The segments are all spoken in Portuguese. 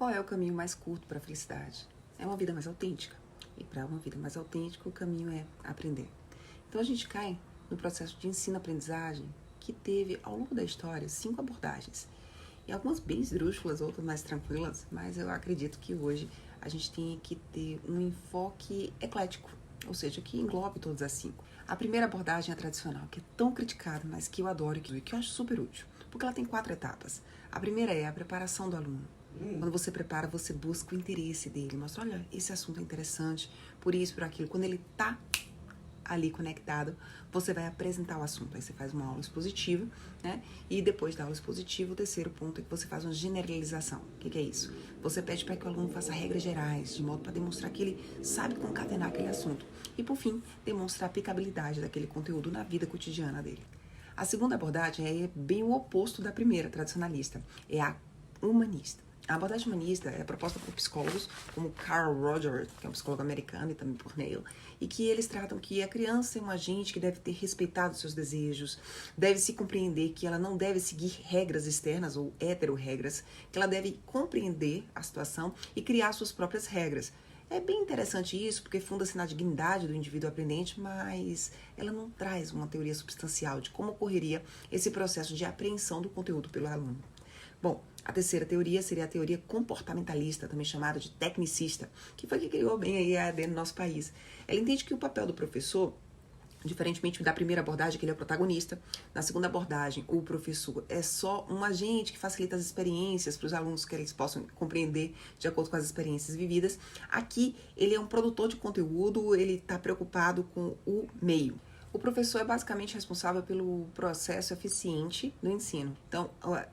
Qual é o caminho mais curto para a felicidade? É uma vida mais autêntica. E para uma vida mais autêntica, o caminho é aprender. Então a gente cai no processo de ensino-aprendizagem que teve, ao longo da história, 5 abordagens. E algumas bem esdrúxulas, outras mais tranquilas, mas eu acredito que hoje a gente tem que ter um enfoque eclético, ou seja, que englobe todas as 5. A primeira abordagem é a tradicional, que é tão criticada, mas que eu adoro e que eu acho super útil, porque ela tem 4 etapas. A primeira é a preparação do aluno. Quando você prepara, você busca o interesse dele, mostra, olha, esse assunto é interessante, por isso, por aquilo. Quando ele está ali conectado, você vai apresentar o assunto. Aí você faz uma aula expositiva, né? E depois da aula expositiva, o terceiro ponto é que você faz uma generalização. O que é isso? Você pede para que o aluno faça regras gerais, de modo para demonstrar que ele sabe concatenar aquele assunto. E, por fim, demonstrar a aplicabilidade daquele conteúdo na vida cotidiana dele. A segunda abordagem é bem o oposto da primeira, tradicionalista. É a humanista. A abordagem humanista é proposta por psicólogos como Carl Rogers, que é um psicólogo americano, e também por Neil, e que eles tratam que a criança é um agente que deve ter respeitado seus desejos, deve se compreender que ela não deve seguir regras externas ou heterorregras, que ela deve compreender a situação e criar suas próprias regras. É bem interessante isso, porque funda-se na dignidade do indivíduo aprendente, mas ela não traz uma teoria substancial de como ocorreria esse processo de apreensão do conteúdo pelo aluno. Bom, a terceira teoria seria a teoria comportamentalista, também chamada de tecnicista, que foi que criou bem aí a EAD no nosso país. Ela entende que o papel do professor, diferentemente da primeira abordagem, que ele é o protagonista, na segunda abordagem, o professor é só um agente que facilita as experiências para os alunos que eles possam compreender de acordo com as experiências vividas. Aqui, ele é um produtor de conteúdo, ele está preocupado com o meio. O professor é basicamente responsável pelo processo eficiente do ensino. Então,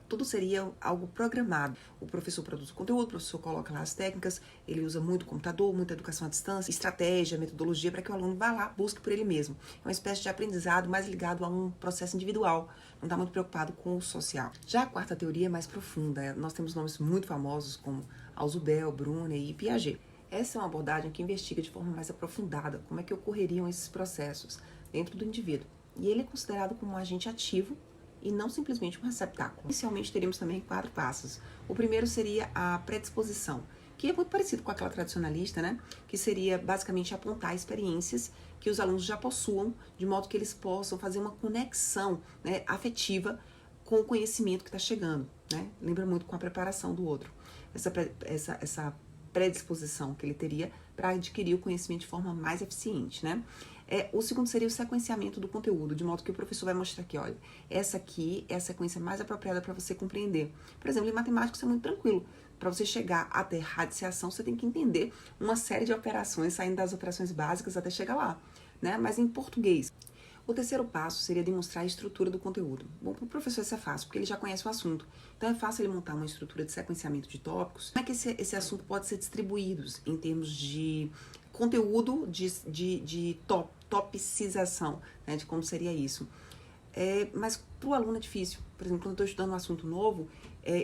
tudo seria algo programado. O professor produz o conteúdo, o professor coloca lá as técnicas, ele usa muito computador, muita educação à distância, estratégia, metodologia, para que o aluno vá lá, busque por ele mesmo. É uma espécie de aprendizado mais ligado a um processo individual, não está muito preocupado com o social. Já a quarta teoria é mais profunda. Nós temos nomes muito famosos como Ausubel, Brunner e Piaget. Essa é uma abordagem que investiga de forma mais aprofundada como é que ocorreriam esses processos dentro do indivíduo. E ele é considerado como um agente ativo e não simplesmente um receptáculo. Inicialmente teríamos também 4 passos. O primeiro seria a predisposição, que é muito parecido com aquela tradicionalista, né? Que seria basicamente apontar experiências que os alunos já possuam, de modo que eles possam fazer uma conexão, né, afetiva com o conhecimento que está chegando, né? Lembra muito com a preparação do outro. Essa predisposição que ele teria para adquirir o conhecimento de forma mais eficiente, né? O segundo seria o sequenciamento do conteúdo, de modo que o professor vai mostrar que, olha, essa aqui é a sequência mais apropriada para você compreender. Por exemplo, em matemática isso é muito tranquilo. Para você chegar até radiciação, você tem que entender uma série de operações, saindo das operações básicas até chegar lá, né? Mas em português. O terceiro passo seria demonstrar a estrutura do conteúdo. Bom, para o professor isso é fácil, porque ele já conhece o assunto. Então é fácil ele montar uma estrutura de sequenciamento de tópicos. Como é que esse assunto pode ser distribuído em termos de conteúdo, de topicização, né, de como seria isso. Mas para o aluno é difícil. Por exemplo, quando eu estou estudando um assunto novo,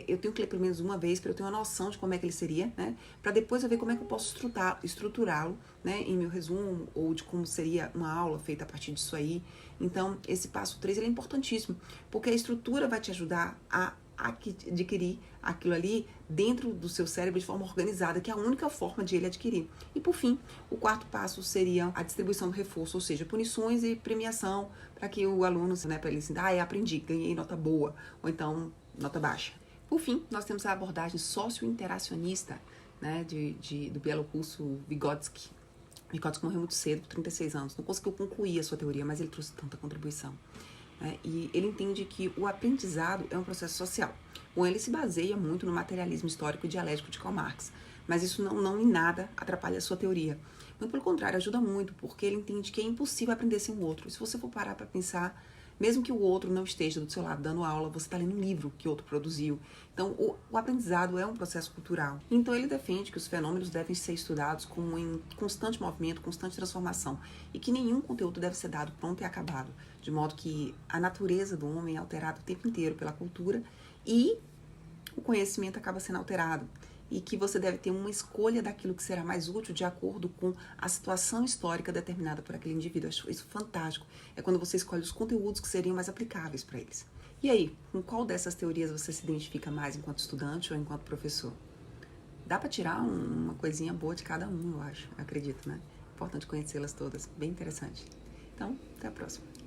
eu tenho que ler pelo menos uma vez para eu ter uma noção de como é que ele seria, né? Para depois eu ver como é que eu posso estruturá-lo, né, em meu resumo, ou de como seria uma aula feita a partir disso aí. Então, esse passo 3 ele é importantíssimo, porque a estrutura vai te ajudar a adquirir aquilo ali dentro do seu cérebro de forma organizada, que é a única forma de ele adquirir. E por fim, o quarto passo seria a distribuição do reforço, ou seja, punições e premiação para que o aluno, né, para ele assim, aprendi, ganhei nota boa, ou então nota baixa. Por fim, nós temos a abordagem socio-interacionista, né, do bielorrusso Vygotsky. Vygotsky morreu muito cedo, com 36 anos, não conseguiu concluir a sua teoria, mas ele trouxe tanta contribuição. E ele entende que o aprendizado é um processo social. Bom, ele se baseia muito no materialismo histórico e dialético de Karl Marx, mas isso não em nada atrapalha a sua teoria. Muito pelo contrário, ajuda muito, porque ele entende que é impossível aprender sem o outro. E se você for parar para pensar, mesmo que o outro não esteja do seu lado dando aula, você está lendo um livro que o outro produziu. Então, o aprendizado é um processo cultural. Então, ele defende que os fenômenos devem ser estudados como em constante movimento, constante transformação, e que nenhum conteúdo deve ser dado pronto e acabado, de modo que a natureza do homem é alterada o tempo inteiro pela cultura e o conhecimento acaba sendo alterado. E que você deve ter uma escolha daquilo que será mais útil de acordo com a situação histórica determinada por aquele indivíduo. Eu acho isso fantástico. É quando você escolhe os conteúdos que seriam mais aplicáveis para eles. E aí, com qual dessas teorias você se identifica mais enquanto estudante ou enquanto professor? dá para tirar uma coisinha boa de cada um, eu acho, eu acredito, né? Importante conhecê-las todas, bem interessante. Então, até a próxima.